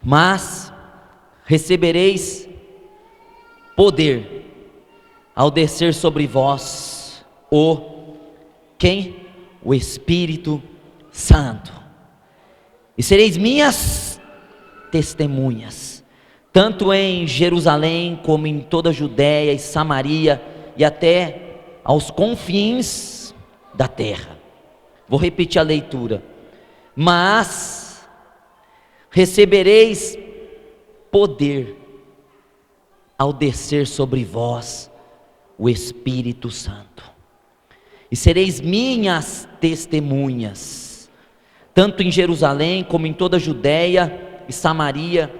Mas recebereis poder ao descer sobre vós quem? O Espírito Santo. E sereis minhas testemunhas, tanto em Jerusalém como em toda a Judéia e Samaria e até aos confins da terra. Vou repetir a leitura. Mas recebereis poder ao descer sobre vós o Espírito Santo, e sereis minhas testemunhas, tanto em Jerusalém como em toda a Judéia e Samaria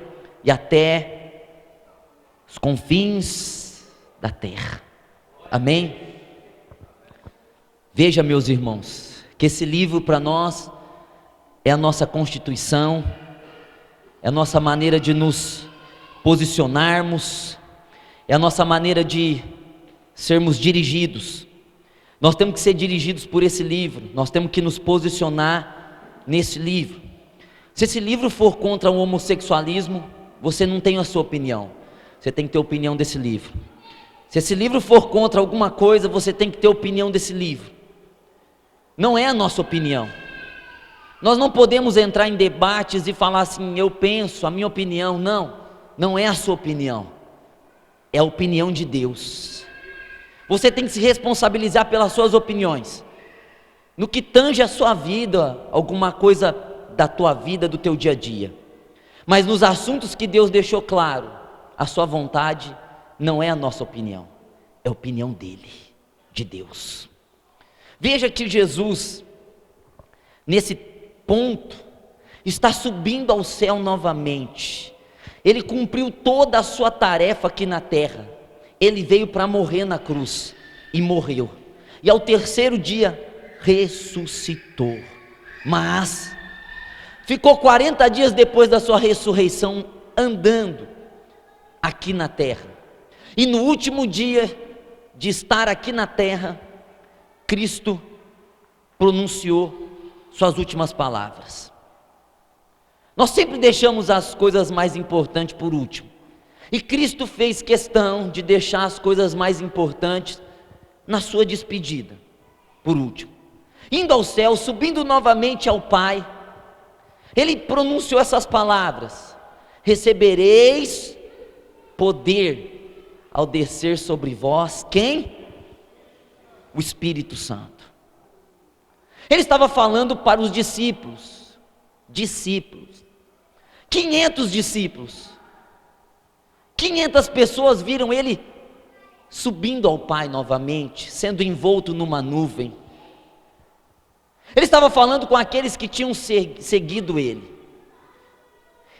e até os confins da terra. Amém? Veja, meus irmãos, que esse livro para nós é a nossa constituição, é a nossa maneira de nos posicionarmos, é a nossa maneira de sermos dirigidos. Nós temos que ser dirigidos por esse livro, nós temos que nos posicionar nesse livro. Se esse livro for contra o homossexualismo, você não tem a sua opinião, você tem que ter a opinião desse livro. Se esse livro for contra alguma coisa, você tem que ter a opinião desse livro. Não é a nossa opinião. Nós não podemos entrar em debates e falar assim, eu penso, a minha opinião. Não é a sua opinião, é a opinião de Deus. Você tem que se responsabilizar pelas suas opiniões. No que tange a sua vida, alguma coisa da tua vida, do teu dia a dia. Mas nos assuntos que Deus deixou claro, a sua vontade não é a nossa opinião, é a opinião dele, de Deus. Veja que Jesus, nesse ponto, está subindo ao céu novamente. Ele cumpriu toda a sua tarefa aqui na terra. Ele veio para morrer na cruz e morreu, e ao terceiro dia ressuscitou. Mas ficou 40 dias depois da sua ressurreição andando aqui na terra, e no último dia de estar aqui na terra, Cristo pronunciou suas últimas palavras. Nós sempre deixamos as coisas mais importantes por último, e Cristo fez questão de deixar as coisas mais importantes na sua despedida, por último. Indo ao céu, subindo novamente ao Pai, Ele pronunciou essas palavras: recebereis poder ao descer sobre vós, quem? O Espírito Santo. Ele estava falando para os discípulos, 500 discípulos, 500 pessoas viram ele subindo ao Pai novamente, sendo envolto numa nuvem. Ele estava falando com aqueles que tinham seguido ele.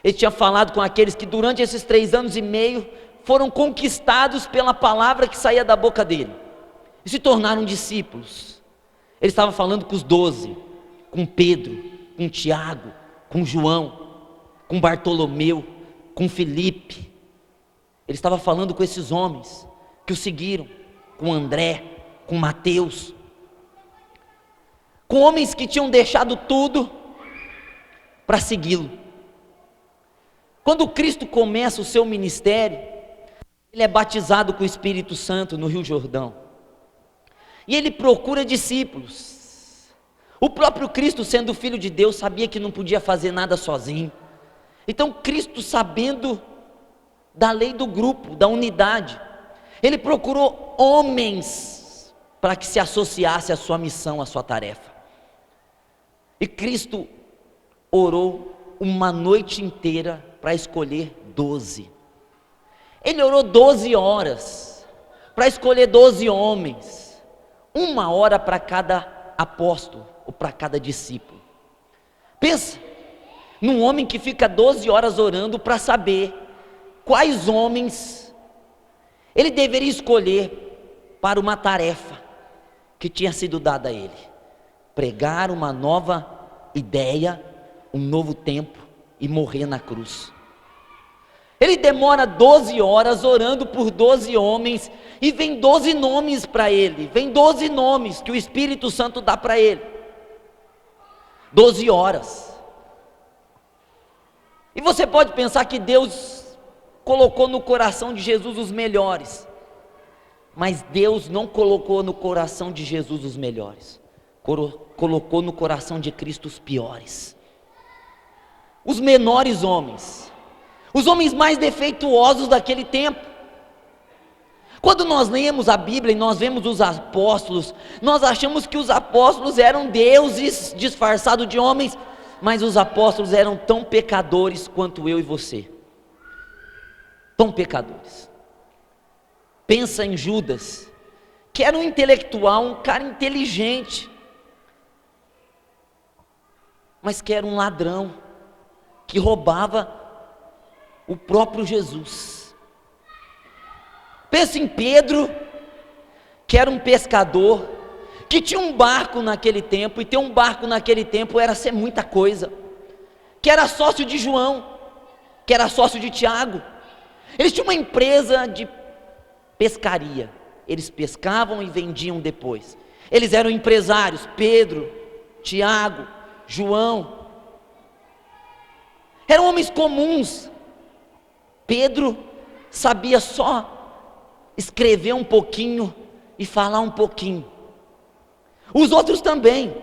Ele tinha falado com aqueles que durante esses 3 anos e meio foram conquistados pela palavra que saía da boca dele e se tornaram discípulos. Ele estava falando com os 12, com Pedro, com Tiago, com João, com Bartolomeu, com Felipe. Ele estava falando com esses homens que o seguiram, com André, com Mateus, com homens que tinham deixado tudo para segui-lo. Quando Cristo começa o seu ministério, ele é batizado com o Espírito Santo no Rio Jordão, e ele procura discípulos. O próprio Cristo, sendo filho de Deus, sabia que não podia fazer nada sozinho. Então Cristo, sabendo da lei do grupo, da unidade, ele procurou homens para que se associasse à sua missão, à sua tarefa. E Cristo orou uma noite inteira para escolher 12. Ele orou 12 horas para escolher 12 homens, 1 hora para cada apóstolo ou para cada discípulo. Pensa num homem que fica 12 horas orando para saber quais homens ele deveria escolher para uma tarefa que tinha sido dada a ele: pregar uma nova ideia, um novo tempo e morrer na cruz. Ele demora 12 horas orando por 12 homens, e vem 12 nomes para ele, vem 12 nomes que o Espírito Santo dá para ele. 12 horas. E você pode pensar que Deus colocou no coração de Jesus os melhores, mas Deus não colocou no coração de Jesus os melhores, colocou no coração de Cristo os piores, os menores homens, os homens mais defeituosos daquele tempo. Quando nós lemos a Bíblia e nós vemos os apóstolos, nós achamos que os apóstolos eram deuses disfarçados de homens, mas os apóstolos eram tão pecadores quanto eu e você, tão pecadores. Pensa em Judas, que era um intelectual, um cara inteligente, mas que era um ladrão, que roubava o próprio Jesus. Pensa em Pedro, que era um pescador, que tinha um barco naquele tempo, e ter um barco naquele tempo era ser muita coisa, que era sócio de João, que era sócio de Tiago. Eles tinham uma empresa de pescaria, eles pescavam e vendiam depois. Eles eram empresários, Pedro, Tiago, João, eram homens comuns. Pedro sabia só escrever um pouquinho e falar um pouquinho, os outros também.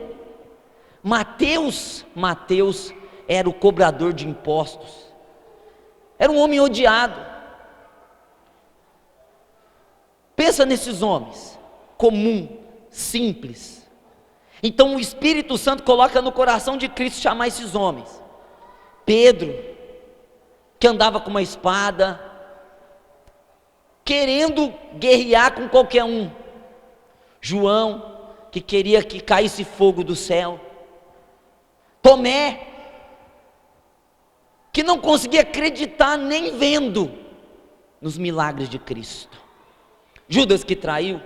Mateus era o cobrador de impostos, era um homem odiado. Pensa nesses homens, comum, simples. Então o Espírito Santo coloca no coração de Cristo chamar esses homens. Pedro, que andava com uma espada, querendo guerrear com qualquer um. João, que queria que caísse fogo do céu. Tomé, que não conseguia acreditar nem vendo nos milagres de Cristo. Judas, que traiu.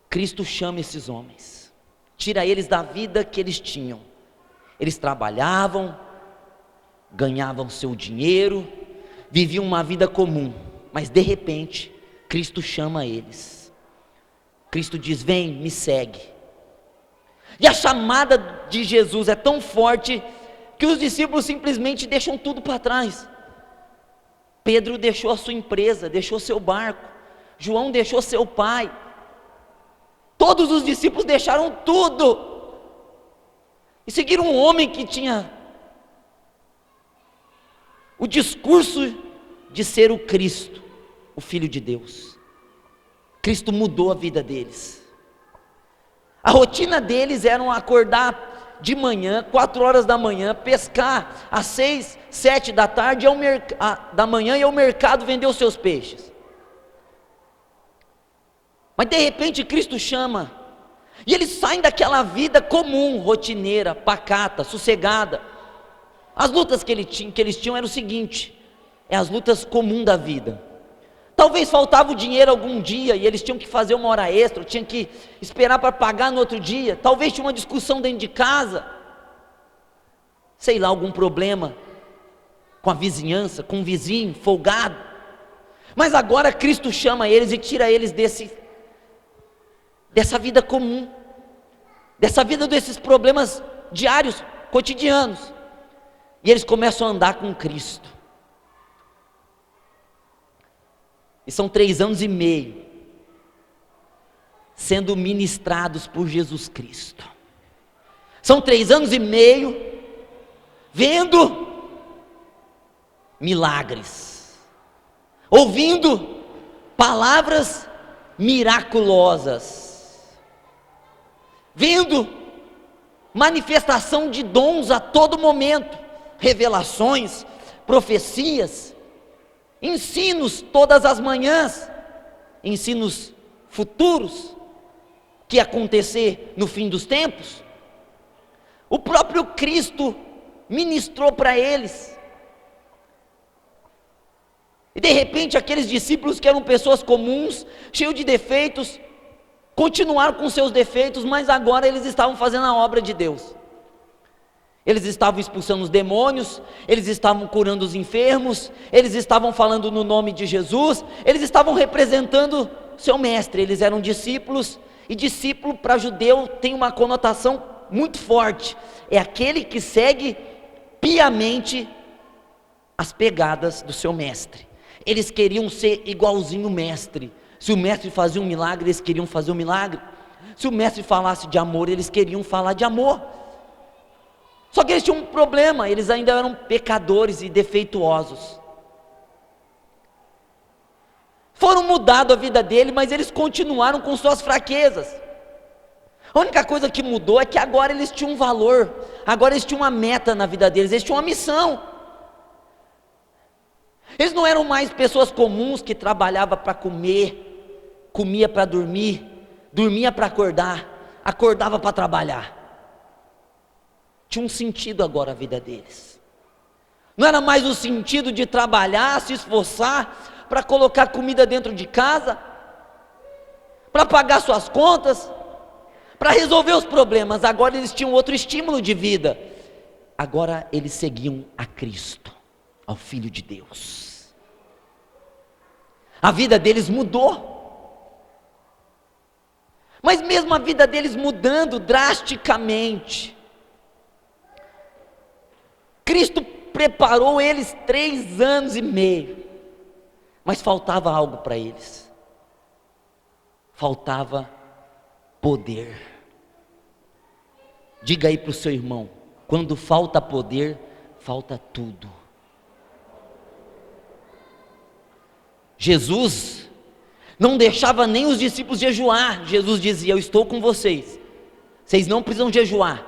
Cristo chama esses homens, tira eles da vida que eles tinham. Eles trabalhavam, ganhavam seu dinheiro, viviam uma vida comum, mas de repente Cristo chama eles. Cristo diz: vem, me segue. E a chamada de Jesus é tão forte que os discípulos simplesmente deixam tudo para trás. Pedro deixou a sua empresa, deixou seu barco. João deixou seu pai. Todos os discípulos deixaram tudo e seguiram um homem que tinha o discurso de ser o Cristo, o Filho de Deus. Cristo mudou a vida deles. A rotina deles era acordar de manhã, 4 horas da manhã, pescar às 6, 7 da tarde, da manhã, e ao mercado vender os seus peixes. Mas de repente Cristo chama, e eles saem daquela vida comum, rotineira, pacata, sossegada. As lutas que eles tinham eram o seguinte: as lutas comuns da vida. Talvez faltava o dinheiro algum dia, e eles tinham que fazer uma hora extra, tinham que esperar para pagar no outro dia. Talvez tinha uma discussão dentro de casa, sei lá, algum problema com a vizinhança, com o vizinho folgado. Mas agora Cristo chama eles e tira eles dessa vida comum, dessa vida desses problemas diários, cotidianos, e eles começam a andar com Cristo. E são 3 anos e meio sendo ministrados por Jesus Cristo. São 3 anos e meio vendo milagres, ouvindo palavras miraculosas, vendo manifestação de dons a todo momento, revelações, profecias, ensinos todas as manhãs, ensinos futuros que ia acontecer no fim dos tempos. O próprio Cristo ministrou para eles. E de repente aqueles discípulos que eram pessoas comuns, cheios de defeitos, continuaram com seus defeitos, mas agora eles estavam fazendo a obra de Deus. Eles estavam expulsando os demônios, eles estavam curando os enfermos, eles estavam falando no nome de Jesus, eles estavam representando seu mestre. Eles eram discípulos, e discípulo para judeu tem uma conotação muito forte, é aquele que segue piamente as pegadas do seu mestre. Eles queriam ser igualzinho o mestre. Se o mestre fazia um milagre, eles queriam fazer um milagre. Se o mestre falasse de amor, eles queriam falar de amor. Só que eles tinham um problema, eles ainda eram pecadores e defeituosos. Foram mudados a vida dele, mas eles continuaram com suas fraquezas. A única coisa que mudou é que agora eles tinham um valor, agora eles tinham uma meta na vida deles, eles tinham uma missão. Eles não eram mais pessoas comuns que trabalhavam para comer, comia para dormir, dormia para acordar, acordava para trabalhar. Tinha um sentido agora a vida deles. Não era mais o sentido de trabalhar, se esforçar para colocar comida dentro de casa, para pagar suas contas, para resolver os problemas. Agora eles tinham outro estímulo de vida. Agora eles seguiam a Cristo, ao Filho de Deus. A vida deles mudou. Mas mesmo a vida deles mudando drasticamente, Cristo preparou eles 3 anos e meio, mas faltava algo para eles. Faltava poder. Diga aí para o seu irmão: quando falta poder, falta tudo. Jesus não deixava nem os discípulos jejuar. Jesus dizia: eu estou com vocês, vocês não precisam jejuar,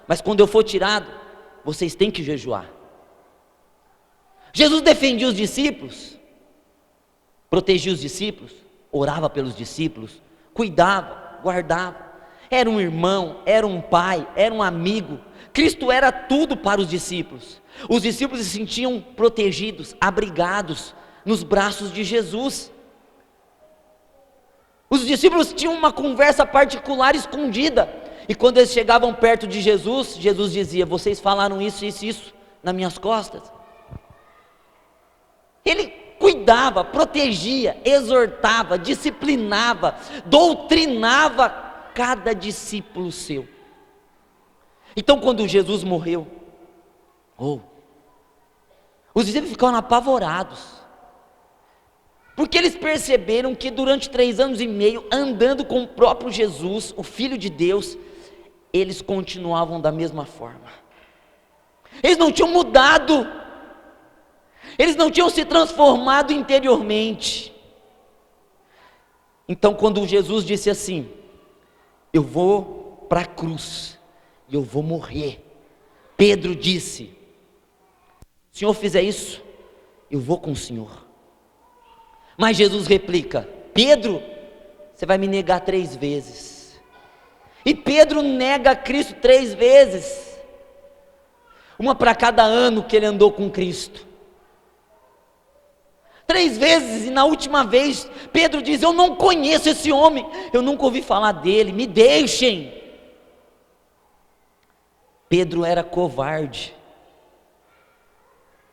mas quando eu for tirado, vocês têm que jejuar. Jesus defendia os discípulos, protegia os discípulos, orava pelos discípulos, cuidava, guardava. Era um irmão, era um pai, era um amigo. Cristo era tudo para os discípulos. Os discípulos se sentiam protegidos, abrigados nos braços de Jesus. Os discípulos tinham uma conversa particular escondida, e quando eles chegavam perto de Jesus, Jesus dizia: vocês falaram isso, isso, isso nas minhas costas. Ele cuidava, protegia, exortava, disciplinava, doutrinava cada discípulo seu. Então quando Jesus morreu, os discípulos ficaram apavorados, porque eles perceberam que durante 3 anos e meio, andando com o próprio Jesus, o Filho de Deus, eles continuavam da mesma forma. Eles não tinham mudado, eles não tinham se transformado interiormente. Então quando Jesus disse assim: eu vou para a cruz, e eu vou morrer, Pedro disse: se o Senhor fizer isso, eu vou com o Senhor. Mas Jesus replica: Pedro, você vai me negar 3 vezes. E Pedro nega Cristo 3 vezes, uma para cada ano que ele andou com Cristo. 3 vezes, e na última vez Pedro diz: eu não conheço esse homem, eu nunca ouvi falar dele, me deixem. Pedro era covarde,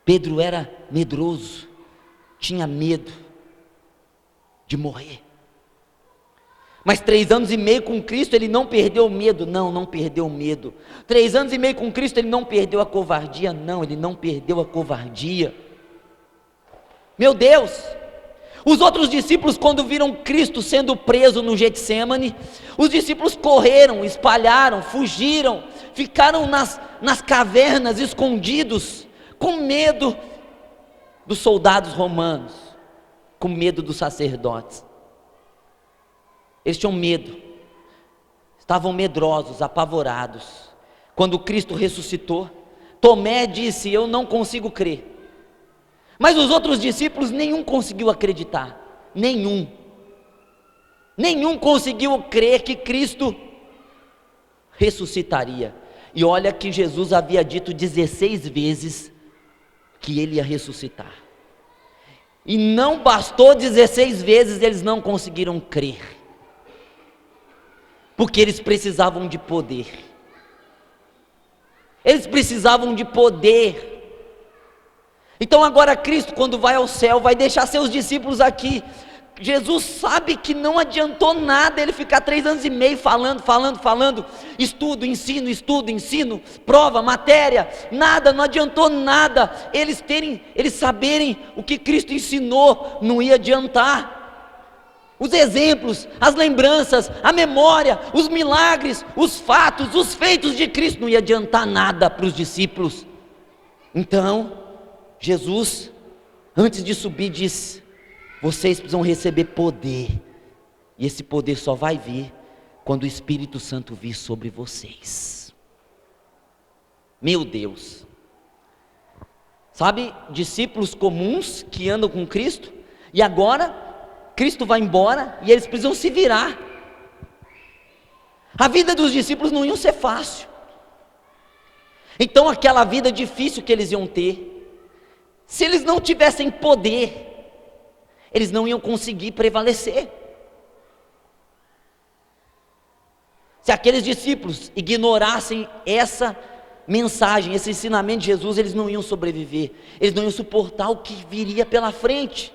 Pedro era medroso, tinha medo de morrer. Mas 3 anos e meio com Cristo, ele não perdeu o medo. Não perdeu o medo. 3 anos e meio com Cristo, ele não perdeu a covardia. Não, ele não perdeu a covardia. Meu Deus, os outros discípulos, quando viram Cristo sendo preso no Getsemane, os discípulos correram, espalharam, fugiram, ficaram nas cavernas, escondidos, com medo dos soldados romanos, com medo dos sacerdotes. Eles tinham medo, estavam medrosos, apavorados. Quando Cristo ressuscitou, Tomé disse: eu não consigo crer. Mas os outros discípulos, nenhum conseguiu acreditar, nenhum conseguiu crer que Cristo ressuscitaria. E olha que Jesus havia dito 16 vezes que ele ia ressuscitar, e não bastou 16 vezes, eles não conseguiram crer, porque eles precisavam de poder. Eles precisavam de poder. Então agora Cristo, quando vai ao céu, vai deixar seus discípulos aqui, Jesus sabe que não adiantou nada ele ficar 3 anos e meio falando, estudo, ensino, prova, matéria, nada, não adiantou nada, eles saberem o que Cristo ensinou, não ia adiantar. Os exemplos, as lembranças, a memória, os milagres, os fatos, os feitos de Cristo, não ia adiantar nada para os discípulos. Então, Jesus, antes de subir, disse: vocês precisam receber poder, e esse poder só vai vir quando o Espírito Santo vir sobre vocês. Meu Deus, sabe, discípulos comuns que andam com Cristo, e agora Cristo vai embora, e eles precisam se virar. A vida dos discípulos não ia ser fácil, então aquela vida difícil que eles iam ter, se eles não tivessem poder, eles não iam conseguir prevalecer. Se aqueles discípulos ignorassem essa mensagem, esse ensinamento de Jesus, eles não iam sobreviver, eles não iam suportar o que viria pela frente.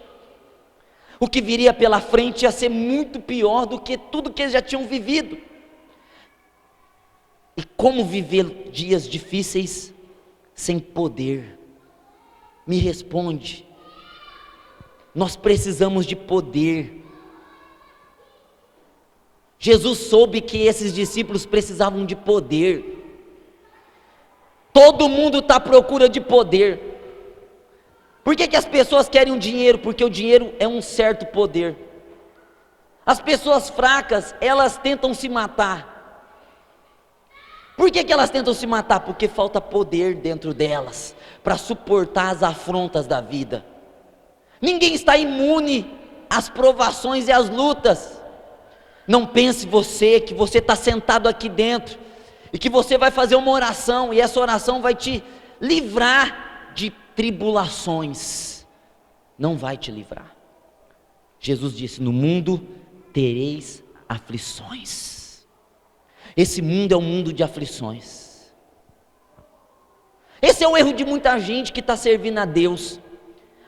O que viria pela frente ia ser muito pior do que tudo que eles já tinham vivido. E como viver dias difíceis sem poder? Me responde. Nós precisamos de poder. Jesus soube que esses discípulos precisavam de poder. Todo mundo está à procura de poder. Por que as pessoas querem o dinheiro? Porque o dinheiro é um certo poder. As pessoas fracas, elas tentam se matar. Por que elas tentam se matar? Porque falta poder dentro delas, para suportar as afrontas da vida. Ninguém está imune às provações e às lutas. Não pense você que você está sentado aqui dentro e que você vai fazer uma oração e essa oração vai te livrar de tribulações. Não vai te livrar. Jesus disse: no mundo tereis aflições. Esse mundo é um mundo de aflições. Esse é o erro de muita gente que está servindo a Deus.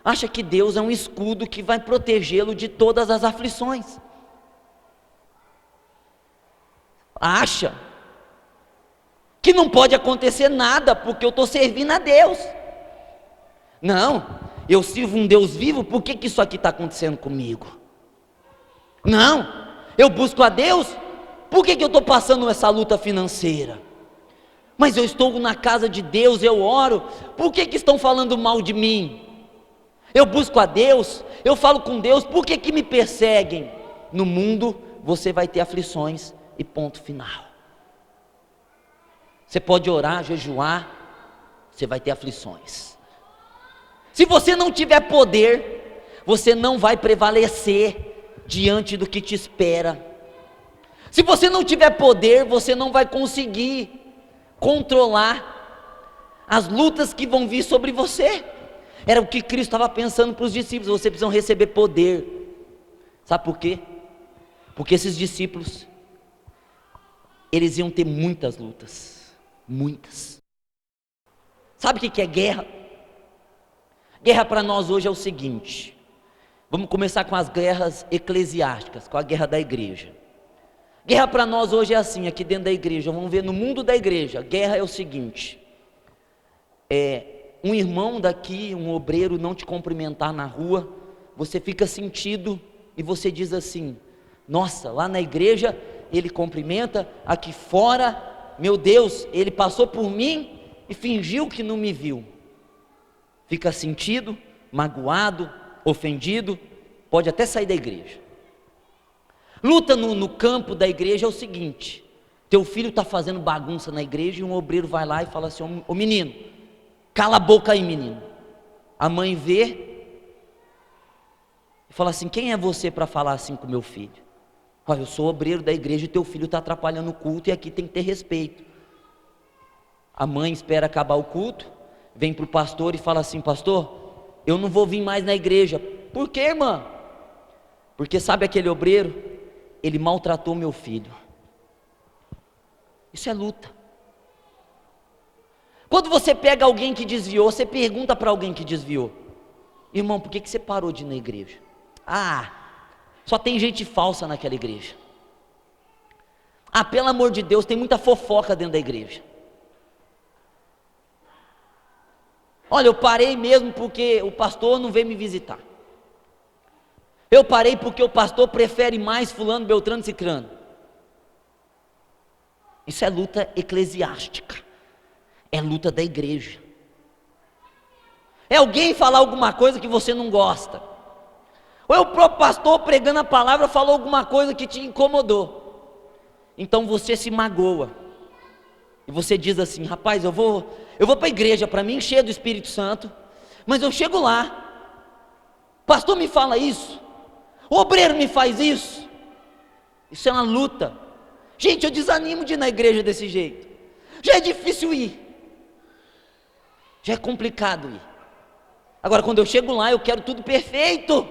Acha que Deus é um escudo que vai protegê-lo de todas as aflições. Acha que não pode acontecer nada porque eu estou servindo a Deus. Não, eu sirvo um Deus vivo, por que isso aqui está acontecendo comigo? Não, eu busco a Deus, por que eu estou passando essa luta financeira? Mas eu estou na casa de Deus, eu oro, por que estão falando mal de mim? Eu busco a Deus, eu falo com Deus, por que me perseguem? No mundo você vai ter aflições e ponto final. Você pode orar, jejuar, você vai ter aflições. Se você não tiver poder, você não vai prevalecer diante do que te espera. Se você não tiver poder, você não vai conseguir controlar as lutas que vão vir sobre você. Era o que Cristo estava pensando para os discípulos: vocês precisam receber poder. Sabe por quê? Porque esses discípulos, eles iam ter muitas lutas, muitas. Sabe o que é guerra? Guerra para nós hoje é o seguinte: vamos começar com as guerras eclesiásticas, com a guerra da igreja. Guerra para nós hoje é assim, aqui dentro da igreja, vamos ver no mundo da igreja. Guerra é o seguinte: um irmão daqui, um obreiro não te cumprimentar na rua, você fica sentido e você diz assim: nossa, lá na igreja ele cumprimenta, aqui fora, meu Deus, ele passou por mim e fingiu que não me viu. Fica sentido, magoado, ofendido, pode até sair da igreja. Luta no campo da igreja é o seguinte: teu filho está fazendo bagunça na igreja e um obreiro vai lá e fala assim: ô menino, cala a boca aí, menino. A mãe vê e fala assim: quem é você para falar assim com meu filho? Olha, eu sou obreiro da igreja e teu filho está atrapalhando o culto e aqui tem que ter respeito. A mãe espera acabar o culto, vem para o pastor e fala assim: pastor, eu não vou vir mais na igreja. Por quê, irmã? Porque sabe aquele obreiro? Ele maltratou meu filho. Isso é luta. Quando você pega alguém que desviou, você pergunta para alguém que desviou: irmão, por que você parou de ir na igreja? Só tem gente falsa naquela igreja. Ah, pelo amor de Deus, tem muita fofoca dentro da igreja. Olha, eu parei mesmo porque o pastor não veio me visitar. Eu parei porque o pastor prefere mais fulano, beltrano, cicrano. Isso é luta eclesiástica. É luta da igreja. É alguém falar alguma coisa que você não gosta. Ou é o próprio pastor pregando a palavra falou alguma coisa que te incomodou. Então você se magoa. E você diz assim: rapaz, eu vou para a igreja para me encher do Espírito Santo, mas eu chego lá, pastor me fala isso, o obreiro me faz isso. Isso é uma luta. Gente, eu desanimo de ir na igreja desse jeito. Já é difícil ir, já é complicado ir. Agora quando eu chego lá, eu quero tudo perfeito,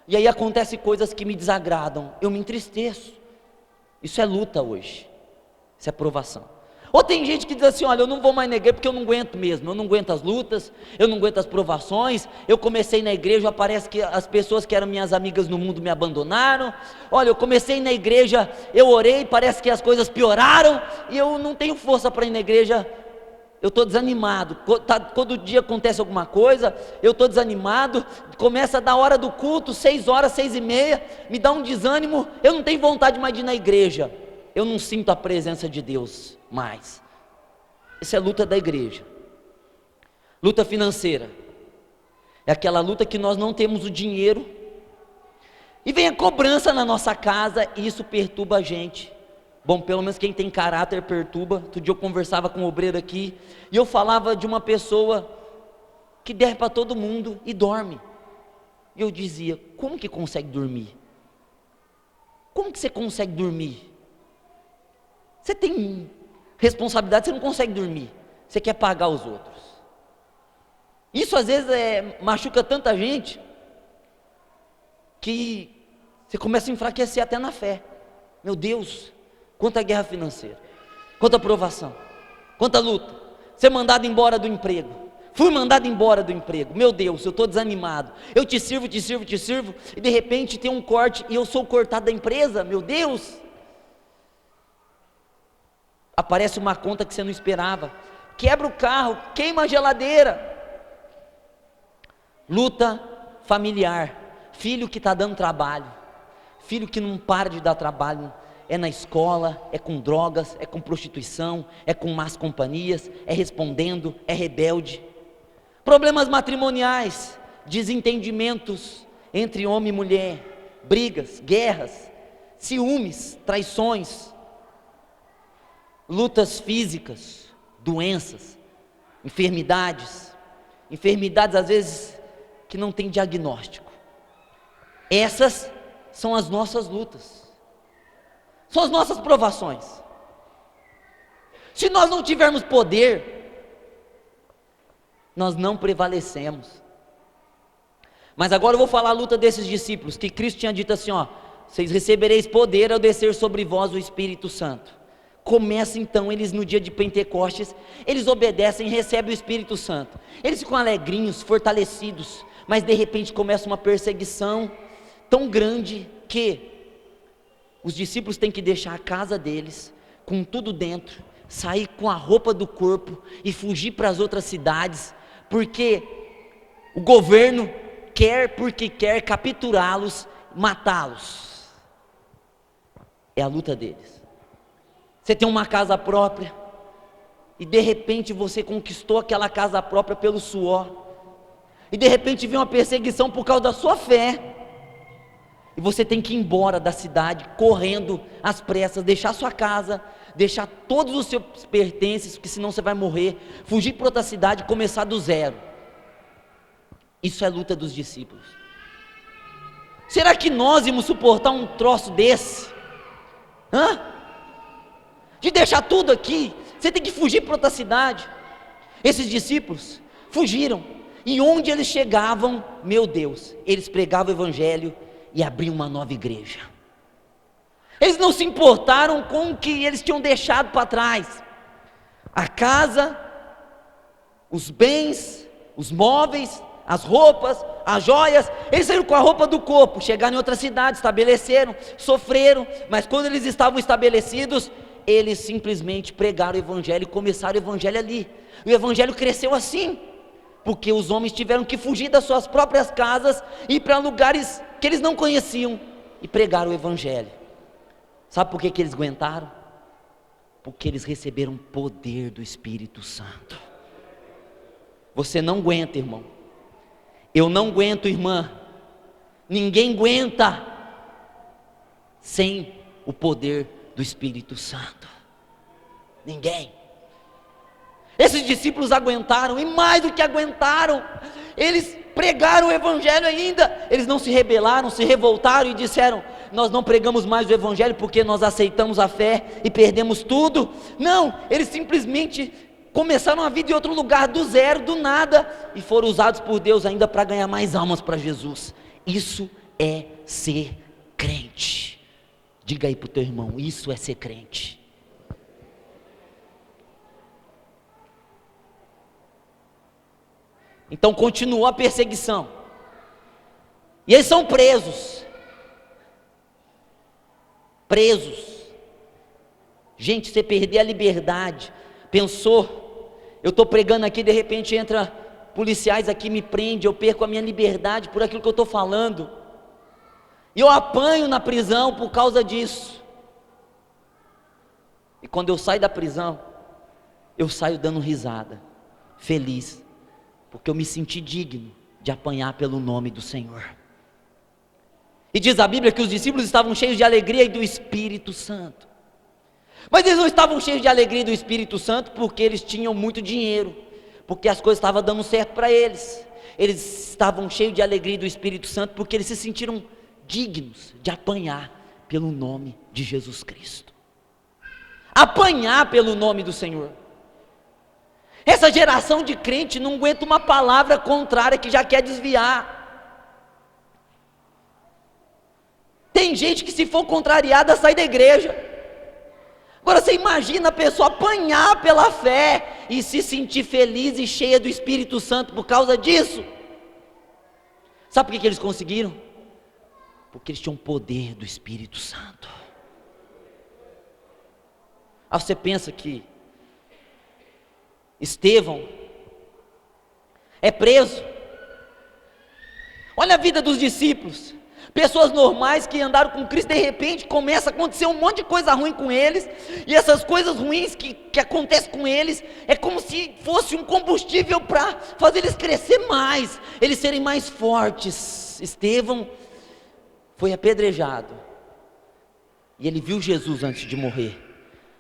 e aí acontecem coisas que me desagradam, eu me entristeço. Isso é luta hoje, isso é provação. Ou tem gente que diz assim: olha, eu não vou mais na igreja porque eu não aguento mesmo, eu não aguento as lutas, eu não aguento as provações. Eu comecei na igreja, parece que as pessoas que eram minhas amigas no mundo me abandonaram. Olha, eu comecei na igreja, eu orei, parece que as coisas pioraram, e eu não tenho força para ir na igreja. Eu estou desanimado, todo dia acontece alguma coisa, eu estou desanimado, começa da hora do culto, 6 horas, 6h30, me dá um desânimo, eu não tenho vontade mais de ir na igreja, eu não sinto a presença de Deus mais. Essa é a luta da igreja. Luta financeira, é aquela luta que nós não temos o dinheiro, e vem a cobrança na nossa casa, e isso perturba a gente. Bom, pelo menos quem tem caráter perturba. Outro dia eu conversava com um obreiro aqui, e eu falava de uma pessoa que der para todo mundo e dorme. E eu dizia: como que consegue dormir? Como que você consegue dormir? Você tem responsabilidade, você não consegue dormir, você quer pagar os outros. Isso às vezes machuca tanta gente, que você começa a enfraquecer até na fé. Meu Deus, quanta guerra financeira, quanta provação, quanta luta. Ser mandado embora do emprego, fui mandado embora do emprego, meu Deus, eu estou desanimado, eu te sirvo, e de repente tem um corte, e eu sou cortado da empresa, meu Deus. Aparece uma conta que você não esperava, quebra o carro, queima a geladeira. Luta familiar, filho que está dando trabalho, filho que não para de dar trabalho, é na escola, é com drogas, é com prostituição, é com más companhias, é respondendo, é rebelde. Problemas matrimoniais, desentendimentos entre homem e mulher, brigas, guerras, ciúmes, traições, lutas físicas, doenças, enfermidades às vezes que não tem diagnóstico. Essas são as nossas lutas, são as nossas provações. Se nós não tivermos poder, nós não prevalecemos. Mas agora eu vou falar a luta desses discípulos, que Cristo tinha dito assim: ó, vocês recebereis poder ao descer sobre vós o Espírito Santo. Começa então, eles no dia de Pentecostes, eles obedecem, recebem o Espírito Santo, eles ficam alegrinhos, fortalecidos, mas de repente começa uma perseguição tão grande, que os discípulos têm que deixar a casa deles, com tudo dentro, sair com a roupa do corpo, e fugir para as outras cidades, porque o governo porque quer capturá-los, matá-los. É a luta deles. Você tem uma casa própria, e de repente você conquistou aquela casa própria pelo suor, e de repente vem uma perseguição por causa da sua fé, e você tem que ir embora da cidade, correndo às pressas, deixar sua casa, deixar todos os seus pertences, porque senão você vai morrer, fugir para outra cidade, começar do zero. Isso é a luta dos discípulos. Será que nós íamos suportar um troço desse? De deixar tudo aqui, você tem que fugir para outra cidade. Esses discípulos fugiram, e onde eles chegavam, meu Deus, eles pregavam o evangelho e abriam uma nova igreja. Eles não se importaram com o que eles tinham deixado para trás, a casa, os bens, os móveis, as roupas, as joias. Eles saíram com a roupa do corpo, chegaram em outra cidade, estabeleceram, sofreram, mas quando eles estavam estabelecidos, eles simplesmente pregaram o evangelho e começaram o evangelho ali. O evangelho cresceu assim, porque os homens tiveram que fugir das suas próprias casas e ir para lugares que eles não conheciam e pregaram o evangelho. Sabe por que eles aguentaram? Porque eles receberam poder do Espírito Santo. Você não aguenta, irmão. Eu não aguento, irmã. Ninguém aguenta sem o poder do Espírito Santo. Ninguém. Esses discípulos aguentaram, e mais do que aguentaram, eles pregaram o evangelho ainda. Eles não se rebelaram, se revoltaram e disseram: nós não pregamos mais o evangelho porque nós aceitamos a fé e perdemos tudo. Não, eles simplesmente começaram a vida em outro lugar, do zero, do nada, e foram usados por Deus ainda para ganhar mais almas para Jesus. Isso é ser crente. Diga aí para o teu irmão: isso é ser crente. Então continuou a perseguição, e eles são presos. Gente, você perder a liberdade. Pensou, eu estou pregando aqui, de repente entra policiais aqui, me prende, eu perco a minha liberdade por aquilo que eu estou falando, e eu apanho na prisão por causa disso. E quando eu saio da prisão, eu saio dando risada, feliz, porque eu me senti digno de apanhar pelo nome do Senhor. E diz a Bíblia que os discípulos estavam cheios de alegria e do Espírito Santo. Mas eles não estavam cheios de alegria e do Espírito Santo porque eles tinham muito dinheiro, porque as coisas estavam dando certo para eles. Eles estavam cheios de alegria e do Espírito Santo porque eles se sentiram dignos de apanhar pelo nome de Jesus Cristo. Apanhar pelo nome do Senhor. Essa geração de crente não aguenta uma palavra contrária que já quer desviar. Tem gente que, se for contrariada, sai da igreja. Agora você imagina a pessoa apanhar pela fé e se sentir feliz e cheia do Espírito Santo por causa disso. Sabe por que eles conseguiram? Porque eles tinham poder do Espírito Santo. Aí você pensa que Estevão é preso. Olha a vida dos discípulos. Pessoas normais que andaram com Cristo, de repente começa a acontecer um monte de coisa ruim com eles, e essas coisas ruins que acontecem com eles, é como se fosse um combustível para fazer eles crescer mais, eles serem mais fortes. Estevão foi apedrejado, e ele viu Jesus antes de morrer,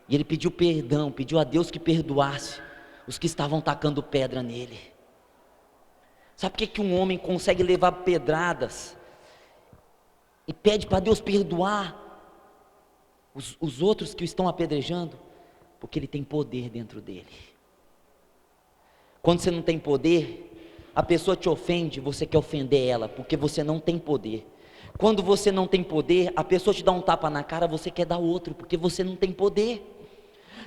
e ele pediu perdão, pediu a Deus que perdoasse os que estavam tacando pedra nele. Sabe por que um homem consegue levar pedradas e pede para Deus perdoar os outros que o estão apedrejando? Porque ele tem poder dentro dele. Quando você não tem poder, a pessoa te ofende, você quer ofender ela, porque você não tem poder. Quando você não tem poder, a pessoa te dá um tapa na cara, você quer dar outro, porque você não tem poder.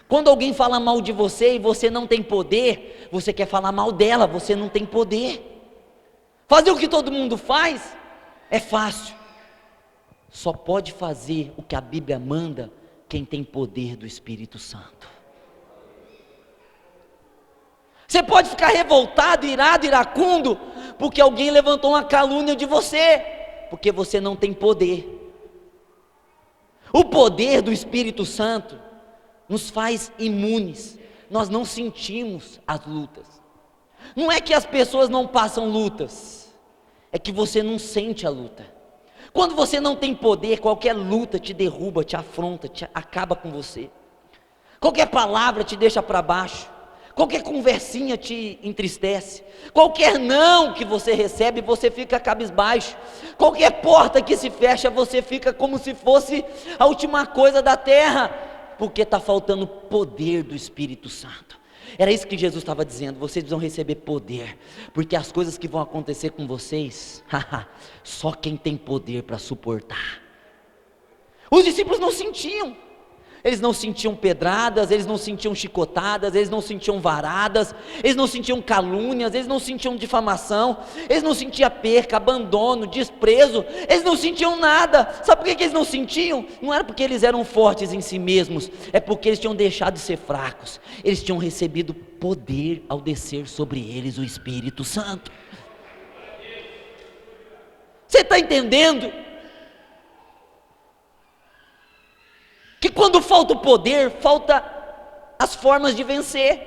Quando alguém fala mal de você e você não tem poder, você quer falar mal dela, você não tem poder. Fazer o que todo mundo faz é fácil. Só pode fazer o que a Bíblia manda quem tem poder do Espírito Santo. Você pode ficar revoltado, irado, iracundo, porque alguém levantou uma calúnia de você, porque você não tem poder. O poder do Espírito Santo nos faz imunes, nós não sentimos as lutas. Não é que as pessoas não passam lutas, é que você não sente a luta. Quando você não tem poder, qualquer luta te derruba, te afronta, acaba com você. Qualquer palavra te deixa para baixo, qualquer conversinha te entristece, qualquer não que você recebe, você fica cabisbaixo, qualquer porta que se fecha, você fica como se fosse a última coisa da terra, porque está faltando poder do Espírito Santo. Era isso que Jesus estava dizendo: vocês vão receber poder, porque as coisas que vão acontecer com vocês, só quem tem poder para suportar. Os discípulos não sentiam, Eles não sentiam pedradas, eles não sentiam chicotadas, eles não sentiam varadas, eles não sentiam calúnias, eles não sentiam difamação, eles não sentiam perca, abandono, desprezo, eles não sentiam nada. Sabe por que eles não sentiam? Não era porque eles eram fortes em si mesmos, é porque eles tinham deixado de ser fracos, eles tinham recebido poder ao descer sobre eles o Espírito Santo. Você está entendendo? Que quando falta o poder, falta as formas de vencer,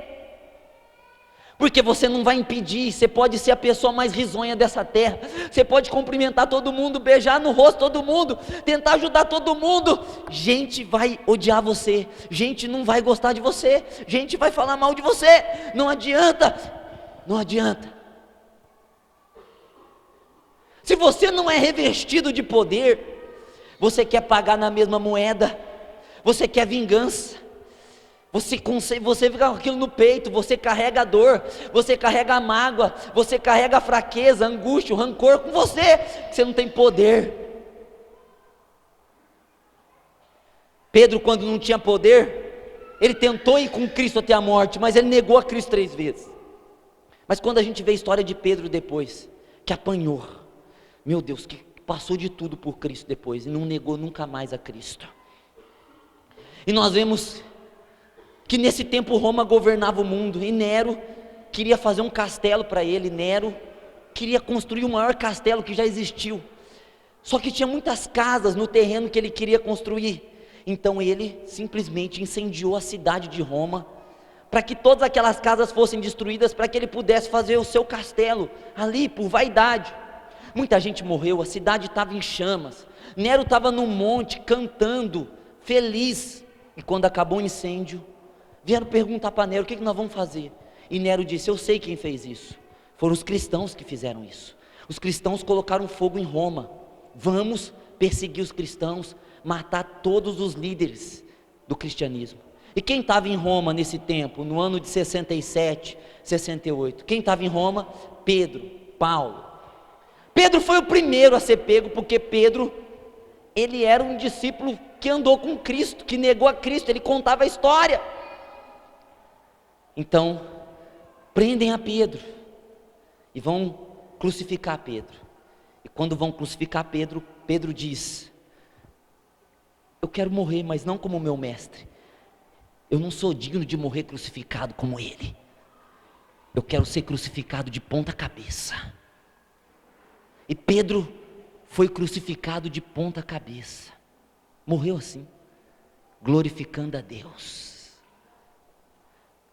porque você não vai impedir. Você pode ser a pessoa mais risonha dessa terra, você pode cumprimentar todo mundo, beijar no rosto todo mundo, tentar ajudar todo mundo, gente vai odiar você, gente não vai gostar de você, gente vai falar mal de você, não adianta, não adianta. Se você não é revestido de poder, você quer pagar na mesma moeda, você quer vingança, você fica com aquilo no peito, você carrega a dor, você carrega a mágoa, você carrega a fraqueza, a angústia, o rancor com você, você não tem poder. Pedro, quando não tinha poder, ele tentou ir com Cristo até a morte, mas ele negou a Cristo 3 vezes. Mas quando a gente vê a história de Pedro depois, que apanhou, meu Deus, que passou de tudo por Cristo depois, e não negou nunca mais a Cristo. E nós vemos que nesse tempo Roma governava o mundo, e Nero queria fazer um castelo para ele. Nero queria construir o maior castelo que já existiu, só que tinha muitas casas no terreno que ele queria construir. Então ele simplesmente incendiou a cidade de Roma, para que todas aquelas casas fossem destruídas, para que ele pudesse fazer o seu castelo ali, por vaidade. Muita gente morreu, a cidade estava em chamas, Nero estava no monte cantando, feliz. E quando acabou o incêndio, vieram perguntar para Nero: o que nós vamos fazer? E Nero disse: eu sei quem fez isso, foram os cristãos que fizeram isso. Os cristãos colocaram fogo em Roma, vamos perseguir os cristãos, matar todos os líderes do cristianismo. E quem estava em Roma nesse tempo, no ano de 67, 68? Quem estava em Roma? Pedro, Paulo. Pedro foi o primeiro a ser pego, porque Pedro, ele era um discípulo que andou com Cristo, que negou a Cristo, ele contava a história. Então, prendem a Pedro, e vão crucificar Pedro. E quando vão crucificar Pedro, Pedro diz: eu quero morrer, mas não como meu mestre, eu não sou digno de morrer crucificado como ele, eu quero ser crucificado de ponta cabeça. E Pedro foi crucificado de ponta cabeça, morreu assim, glorificando a Deus.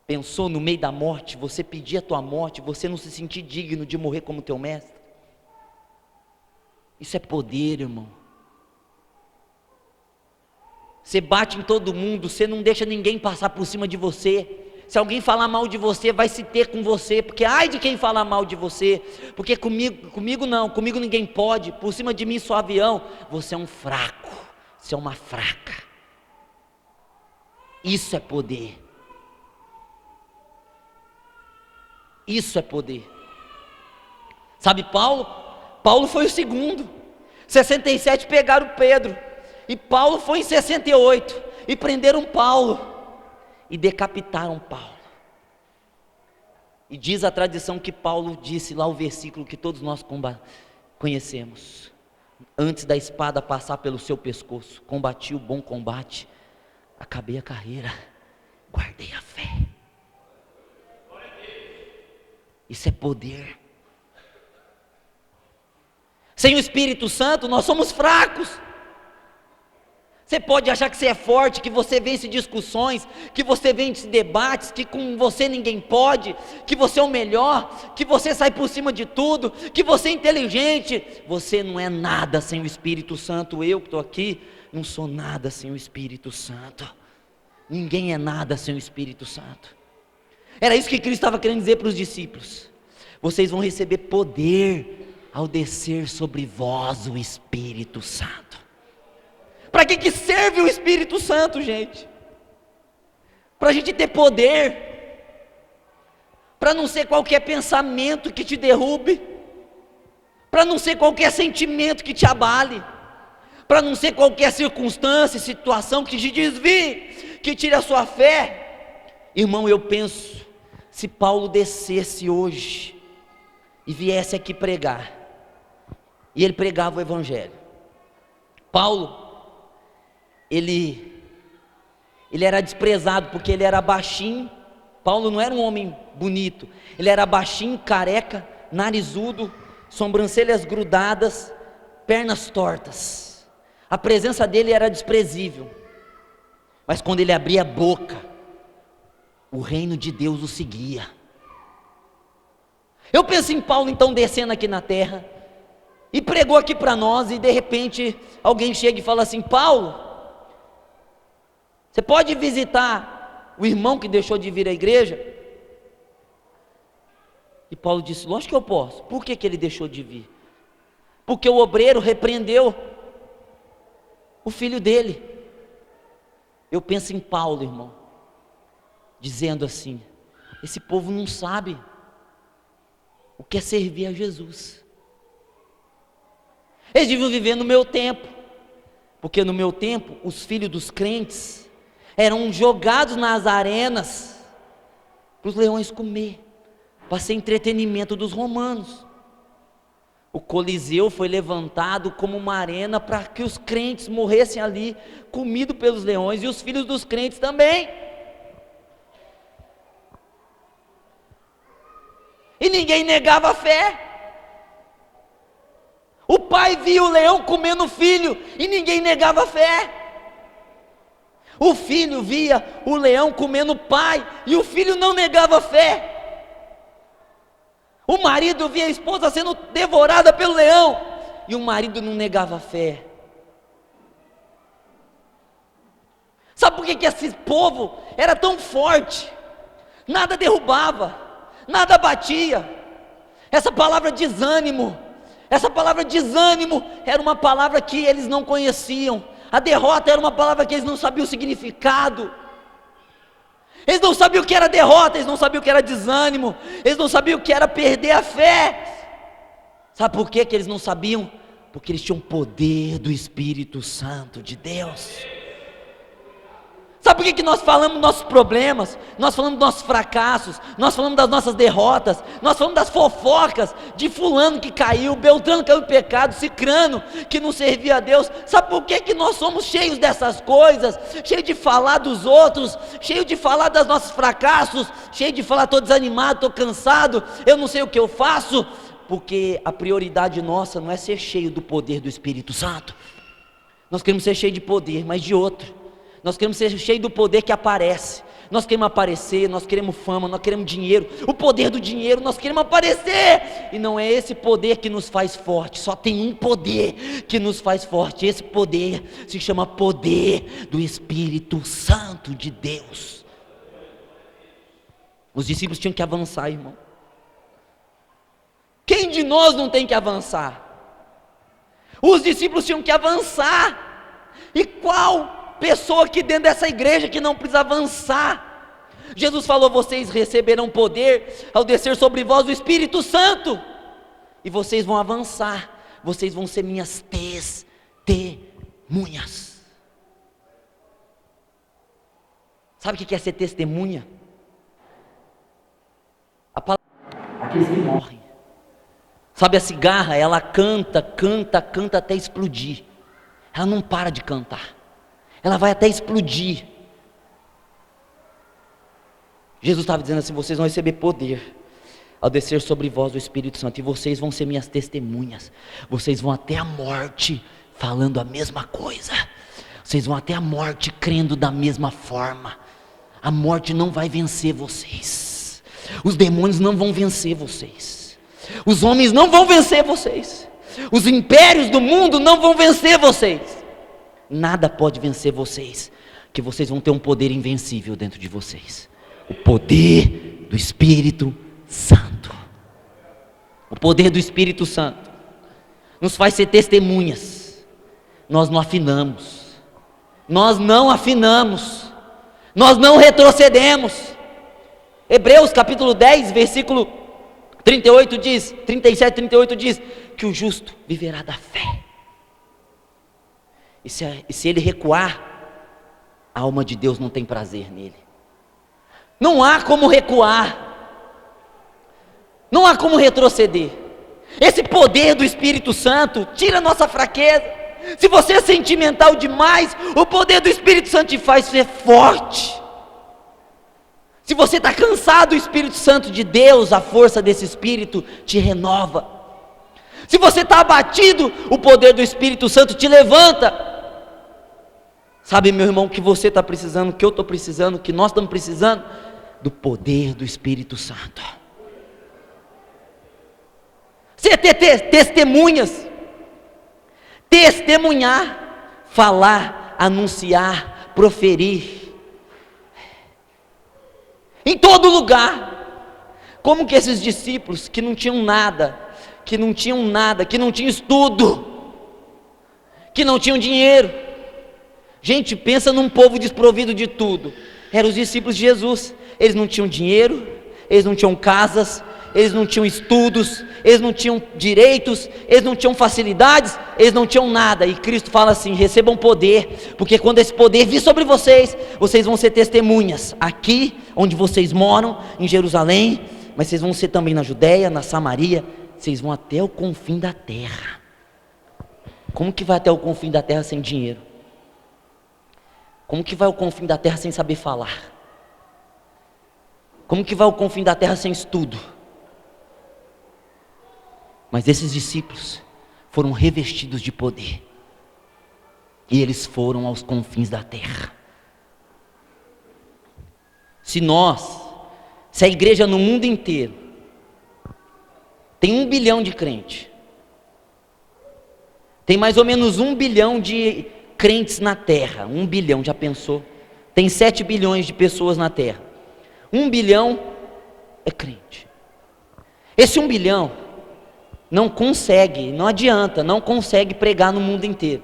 Pensou no meio da morte, você pedir a tua morte, você não se sentir digno de morrer como teu mestre? Isso é poder, irmão. Você bate em todo mundo, você não deixa ninguém passar por cima de você. Se alguém falar mal de você, vai se ter com você, porque ai de quem falar mal de você, porque comigo não, comigo ninguém pode, por cima de mim só avião. Você é um fraco, você é uma fraca. Isso é poder. Isso é poder. Sabe Paulo? Paulo foi o segundo. 67 pegaram Pedro, e Paulo foi em 68, e prenderam Paulo, e decapitaram Paulo. E diz a tradição que Paulo disse lá, o versículo que todos nós conhecemos: antes da espada passar pelo seu pescoço, combati o bom combate, acabei a carreira, guardei a fé. Isso é poder. Sem o Espírito Santo nós somos fracos. Você pode achar que você é forte, que você vence discussões, que você vence debates, que com você ninguém pode, que você é o melhor, que você sai por cima de tudo, que você é inteligente. Você não é nada sem o Espírito Santo. Eu que estou aqui, não sou nada sem o Espírito Santo. Ninguém é nada sem o Espírito Santo. Era isso que Cristo estava querendo dizer para os discípulos: vocês vão receber poder ao descer sobre vós o Espírito Santo. Para que serve o Espírito Santo, gente? Para a gente ter poder, para não ser qualquer pensamento que te derrube, para não ser qualquer sentimento que te abale, para não ser qualquer circunstância, situação que te desvie, que tire a sua fé. Irmão, eu penso, se Paulo descesse hoje e viesse aqui pregar, e ele pregava o evangelho. Paulo, ele era desprezado porque ele era baixinho. Paulo não era um homem bonito, ele era baixinho, careca, narigudo, sobrancelhas grudadas, pernas tortas. A presença dele era desprezível, mas quando ele abria a boca, o reino de Deus o seguia. Eu penso em Paulo então descendo aqui na terra, e pregou aqui para nós, e de repente alguém chega e fala assim: Paulo, você pode visitar o irmão que deixou de vir à igreja? E Paulo disse: lógico que eu posso. Por que ele deixou de vir? Porque o obreiro repreendeu o filho dele. Eu penso em Paulo, irmão, dizendo assim: esse povo não sabe o que é servir a Jesus. Eles deviam viver no meu tempo, porque no meu tempo os filhos dos crentes eram jogados nas arenas para os leões comer, para ser entretenimento dos romanos. O Coliseu foi levantado como uma arena para que os crentes morressem ali, comidos pelos leões, e os filhos dos crentes também. E ninguém negava a fé. O pai via o leão comendo o filho, e ninguém negava a fé. O filho via o leão comendo o pai, e o filho não negava a fé. O marido via a esposa sendo devorada pelo leão, e o marido não negava a fé. Sabe por que esse povo era tão forte? Nada derrubava, nada batia. Essa palavra desânimo era uma palavra que eles não conheciam. A derrota era uma palavra que eles não sabiam o significado. Eles não sabiam o que era derrota, eles não sabiam o que era desânimo, eles não sabiam o que era perder a fé. Sabe por que eles não sabiam? Porque eles tinham poder do Espírito Santo de Deus. Sabe por que nós falamos dos nossos problemas, nós falamos dos nossos fracassos, nós falamos das nossas derrotas, nós falamos das fofocas de fulano que caiu, Beltrano que caiu em pecado, Cicrano que não servia a Deus? Sabe por que nós somos cheios dessas coisas, cheios de falar dos outros, cheios de falar dos nossos fracassos, cheios de falar: estou desanimado, estou cansado, eu não sei o que eu faço? Porque a prioridade nossa não é ser cheio do poder do Espírito Santo. Nós queremos ser cheios de poder, mas de outro. Nós queremos ser cheios do poder que aparece. Nós queremos aparecer, nós queremos fama, nós queremos dinheiro. O poder do dinheiro, nós queremos aparecer. E não é esse poder que nos faz forte. Só tem um poder que nos faz forte. Esse poder se chama poder do Espírito Santo de Deus. Os discípulos tinham que avançar, irmão. Quem de nós não tem que avançar? Os discípulos tinham que avançar. E qual pessoa aqui dentro dessa igreja que não precisa avançar? Jesus falou: vocês receberão poder ao descer sobre vós o Espírito Santo, e vocês vão avançar, vocês vão ser minhas testemunhas. Sabe o que é ser testemunha? A palavra, aqueles que morrem. Sabe, a cigarra, ela canta até explodir. Ela não para de cantar, ela vai até explodir. Jesus estava dizendo assim: vocês vão receber poder ao descer sobre vós o Espírito Santo, e vocês vão ser minhas testemunhas. Vocês vão até a morte falando a mesma coisa. Vocês vão até a morte crendo da mesma forma. A morte não vai vencer vocês. Os demônios não vão vencer vocês. Os homens não vão vencer vocês. Os impérios do mundo não vão vencer vocês. Nada pode vencer vocês, que vocês vão ter um poder invencível dentro de vocês. O poder do Espírito Santo. O poder do Espírito Santo nos faz ser testemunhas. Nós não afinamos. Nós não afinamos. Nós não retrocedemos. Hebreus capítulo 10, versículo 38 diz, 37, 38 diz, que o justo viverá da fé. E se ele recuar, a alma de Deus não tem prazer nele. Não há como recuar, não há como retroceder. Esse poder do Espírito Santo tira a nossa fraqueza. Se você é sentimental demais, o poder do Espírito Santo te faz ser forte. Se você está cansado, o Espírito Santo de Deus, a força desse Espírito, te renova. Se você está abatido, o poder do Espírito Santo te levanta. Sabe, meu irmão, que você está precisando, que eu estou precisando, que nós estamos precisando? Do poder do Espírito Santo. Você ter testemunhas, testemunhar, falar, anunciar, proferir, em todo lugar. Como que esses discípulos que não tinham nada, que não tinham estudo, que não tinham dinheiro. Gente, pensa num povo desprovido de tudo. Eram os discípulos de Jesus. Eles não tinham dinheiro, eles não tinham casas, eles não tinham estudos, eles não tinham direitos, eles não tinham facilidades, eles não tinham nada. E Cristo fala assim: recebam poder, porque quando esse poder vir sobre vocês, vocês vão ser testemunhas aqui onde vocês moram, em Jerusalém, mas vocês vão ser também na Judéia, na Samaria, vocês vão até o confim da terra. Como que vai até o confim da terra sem dinheiro? Como que vai ao confim da terra sem saber falar? Como que vai ao confim da terra sem estudo? Mas esses discípulos foram revestidos de poder, e eles foram aos confins da terra. Se a igreja no mundo inteiro tem 1 bilhão de crentes, tem mais ou menos 1 bilhão de crentes na terra. 1 bilhão, já pensou? Tem 7 bilhões de pessoas na terra. 1 bilhão é crente. Esse 1 bilhão não consegue, não adianta, não consegue pregar no mundo inteiro.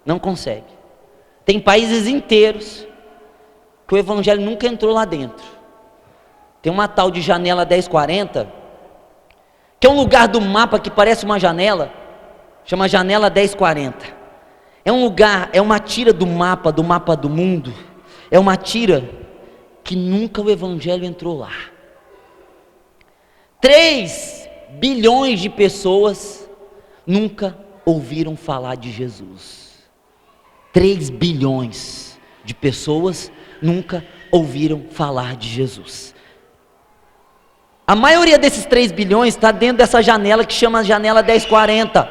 Não consegue. Tem países inteiros que o evangelho nunca entrou lá dentro. Tem uma tal de janela 1040, que é um lugar do mapa que parece uma janela, chama janela 1040. É um lugar, é uma tira do mapa do mundo, é uma tira que nunca o evangelho entrou lá. 3 bilhões de pessoas nunca ouviram falar de Jesus. 3 bilhões de pessoas nunca ouviram falar de Jesus. A maioria desses 3 bilhões está dentro dessa janela que chama janela 1040.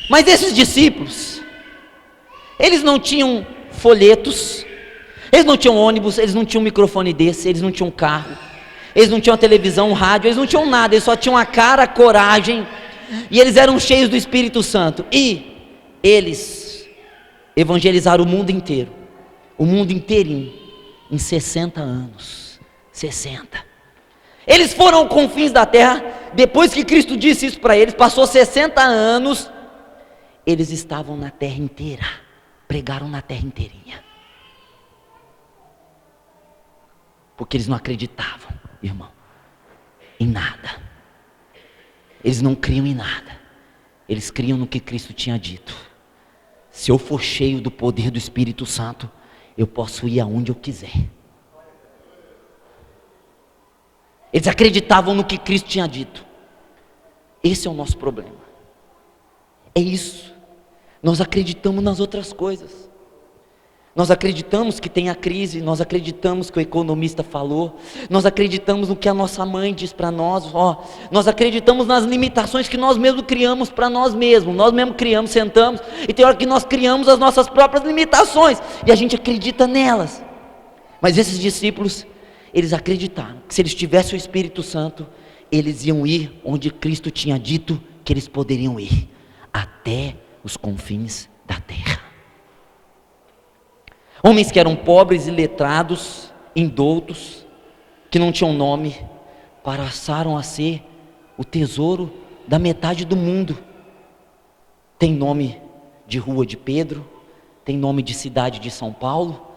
Mas esses discípulos, eles não tinham folhetos, eles não tinham ônibus, eles não tinham um microfone desse, eles não tinham carro, eles não tinham televisão, rádio, eles não tinham nada, eles só tinham a cara, a coragem, e eles eram cheios do Espírito Santo, e eles evangelizaram o mundo inteirinho, em 60 anos, 60. Eles foram aos confins da terra, depois que Cristo disse isso para eles, passou 60 anos, eles estavam na terra inteira, pregaram na terra inteirinha, porque eles não acreditavam, irmão, em nada. Eles não criam em nada, eles criam no que Cristo tinha dito. Se eu for cheio do poder do Espírito Santo, eu posso ir aonde eu quiser. Eles acreditavam no que Cristo tinha dito. Esse é o nosso problema. É isso. Nós acreditamos nas outras coisas. Nós acreditamos que tem a crise, nós acreditamos que o economista falou, nós acreditamos no que a nossa mãe diz para nós, nós acreditamos nas limitações que nós mesmos criamos para nós mesmos, nós mesmos criamos, sentamos, e tem hora que nós criamos as nossas próprias limitações, e a gente acredita nelas. Mas esses discípulos, eles acreditaram que se eles tivessem o Espírito Santo, eles iam ir onde Cristo tinha dito que eles poderiam ir, até os confins da terra. Homens que eram pobres e letrados, indoutos, que não tinham nome, passaram a ser o tesouro da metade do mundo. Tem nome de rua de Pedro, tem nome de cidade de São Paulo,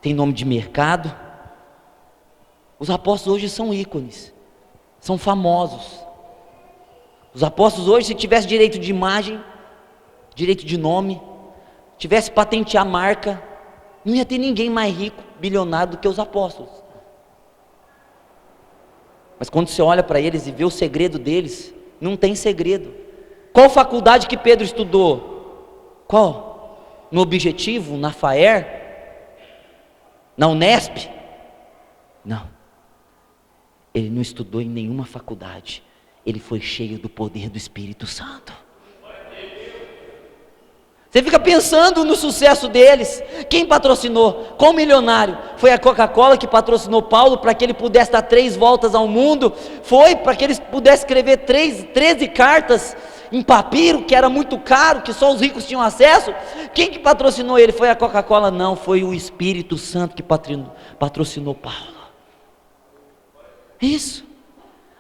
tem nome de mercado. Os apóstolos hoje são ícones, são famosos. Os apóstolos hoje, se tivesse direito de imagem, direito de nome, tivesse patentear a marca, não ia ter ninguém mais rico, bilionário do que os apóstolos. Mas quando você olha para eles e vê o segredo deles, não tem segredo. Qual faculdade que Pedro estudou? Qual? No Objetivo? Na FAER? Na Unesp? Não. Ele não estudou em nenhuma faculdade. Ele foi cheio do poder do Espírito Santo. Você fica pensando no sucesso deles. Quem patrocinou? Qual milionário? Foi a Coca-Cola que patrocinou Paulo para que ele pudesse dar 3 voltas ao mundo? Foi para que eles pudessem escrever 13 cartas em papiro, que era muito caro, que só os ricos tinham acesso? Quem que patrocinou ele? Foi a Coca-Cola? Não, foi o Espírito Santo que patrocinou Paulo. Isso.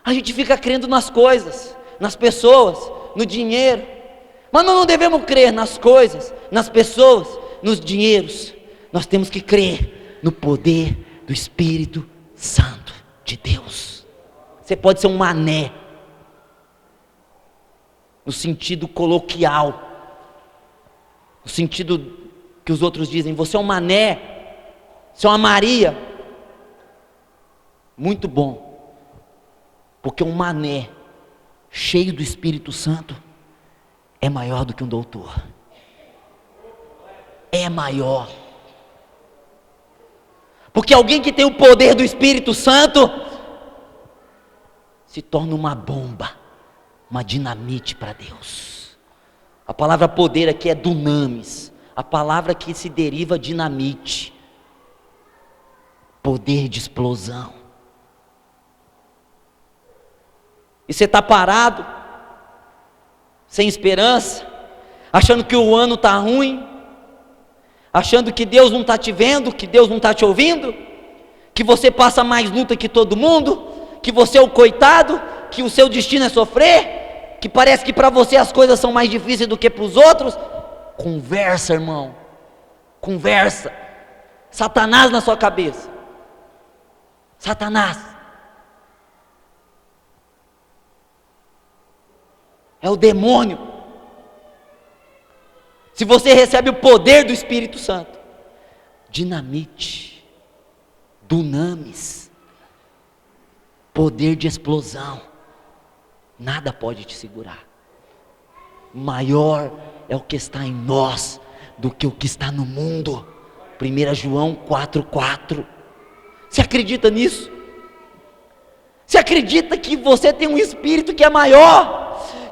A gente fica crendo nas coisas, nas pessoas, no dinheiro. Mas nós não devemos crer nas coisas, nas pessoas, nos dinheiros. Nós temos que crer no poder do Espírito Santo de Deus. Você pode ser um mané, no sentido coloquial, no sentido que os outros dizem, você é um mané, você é uma Maria. Muito bom, porque um mané cheio do Espírito Santo é maior do que um doutor. É maior. Porque alguém que tem o poder do Espírito Santo se torna uma bomba, uma dinamite para Deus. A palavra poder aqui é dunamis, a palavra que se deriva dinamite, poder de explosão. E você está parado, sem esperança, achando que o ano está ruim, achando que Deus não está te vendo, que Deus não está te ouvindo, que você passa mais luta que todo mundo, que você é o coitado, que o seu destino é sofrer, que parece que para você as coisas são mais difíceis do que para os outros. Conversa, irmão, conversa. Satanás na sua cabeça, Satanás é o demônio. Se você recebe o poder do Espírito Santo, dinamite, dunamis, poder de explosão, nada pode te segurar. Maior é o que está em nós do que o que está no mundo. 1 João 4,4. Você acredita nisso? Você acredita que você tem um Espírito que é maior,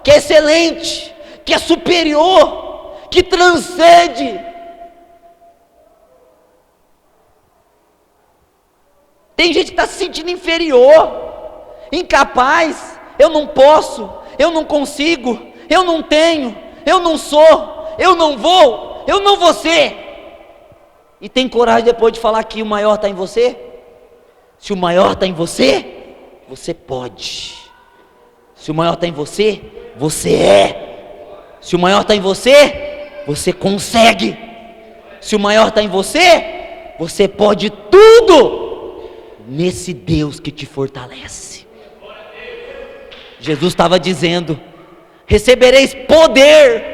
que é excelente, que é superior, que transcende? Tem gente que está se sentindo inferior, incapaz. Eu não posso, eu não consigo, eu não tenho, eu não sou, eu não vou ser. E tem coragem depois de falar que o maior está em você? Se o maior está em você, você pode. Se o maior está em você, você é. Se o maior está em você, você consegue. Se o maior está em você, você pode tudo nesse Deus que te fortalece. Jesus estava dizendo: recebereis poder.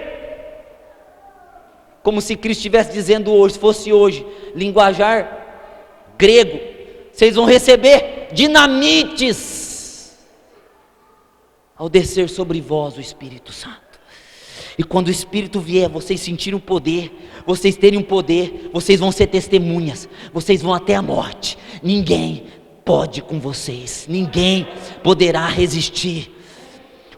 Como se Cristo estivesse dizendo hoje, se fosse hoje, linguajar grego, vocês vão receber dinamites ao descer sobre vós o Espírito Santo. E quando o Espírito vier, vocês sentirem o poder, vocês terem um poder, vocês vão ser testemunhas, vocês vão até a morte. Ninguém pode com vocês, ninguém poderá resistir.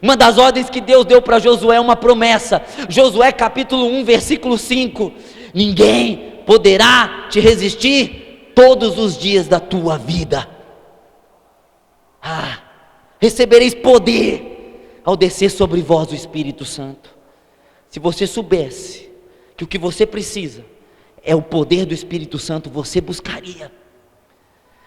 Uma das ordens que Deus deu para Josué é uma promessa. Josué capítulo 1 versículo 5: ninguém poderá te resistir todos os dias da tua vida. Recebereis poder ao descer sobre vós o Espírito Santo. Se você soubesse que o que você precisa é o poder do Espírito Santo, você buscaria.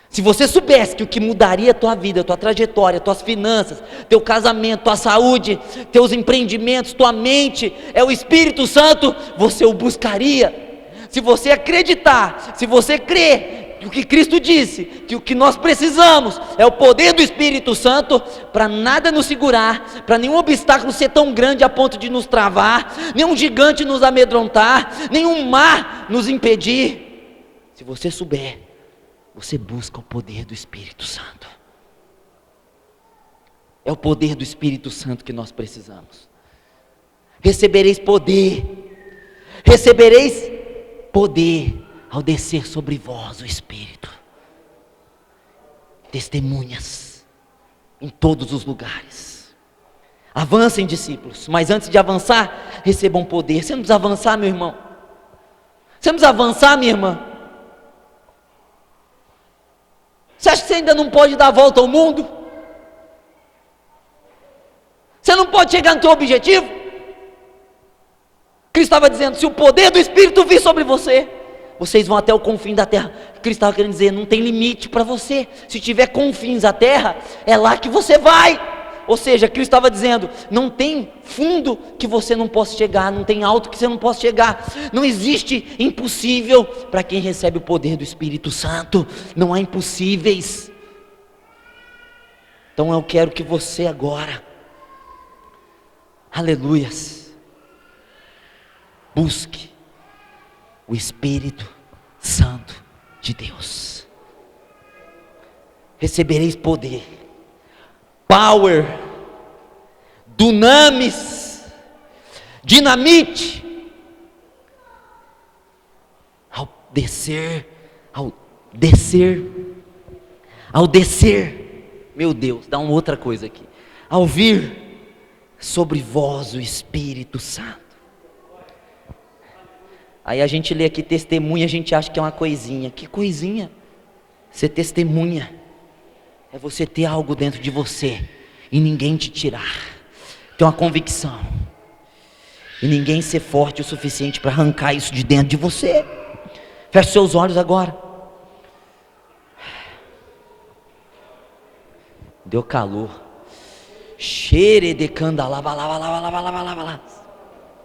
Se você soubesse que o que mudaria a tua vida, a tua trajetória, tuas finanças, teu casamento, tua saúde, teus empreendimentos, tua mente, é o Espírito Santo, você o buscaria. Se você acreditar, se você crer que o que Cristo disse, que o que nós precisamos é o poder do Espírito Santo para nada nos segurar, para nenhum obstáculo ser tão grande a ponto de nos travar, nenhum gigante nos amedrontar, nenhum mar nos impedir. Se você souber, você busca o poder do Espírito Santo. É o poder do Espírito Santo que nós precisamos. Recebereis poder ao descer sobre vós o Espírito. Testemunhas em todos os lugares. Avancem, discípulos, mas antes de avançar, recebam poder. Você não precisa avançar, meu irmão. Você não precisa avançar, minha irmã. Você acha que você ainda não pode dar a volta ao mundo? Você não pode chegar no seu objetivo? Cristo estava dizendo, se o poder do Espírito vir sobre você, vocês vão até o confim da terra. Cristo estava querendo dizer, não tem limite para você. Se tiver confins da terra, é lá que você vai. Ou seja, Cristo estava dizendo, não tem fundo que você não possa chegar, não tem alto que você não possa chegar. Não existe impossível para quem recebe o poder do Espírito Santo. Não há impossíveis. Então eu quero que você agora, aleluias, busque o Espírito Santo de Deus. Recebereis poder, power, dunamis, dinamite, ao descer, meu Deus, dá uma outra coisa aqui, ao vir sobre vós o Espírito Santo. Aí a gente lê aqui testemunha, a gente acha que é uma coisinha. Que coisinha? Ser testemunha é você ter algo dentro de você e ninguém te tirar. Ter uma convicção e ninguém ser forte o suficiente para arrancar isso de dentro de você. Feche seus olhos agora. Deu calor. Cheire de candalaba, lava, lava, lava, lava, lava, lava.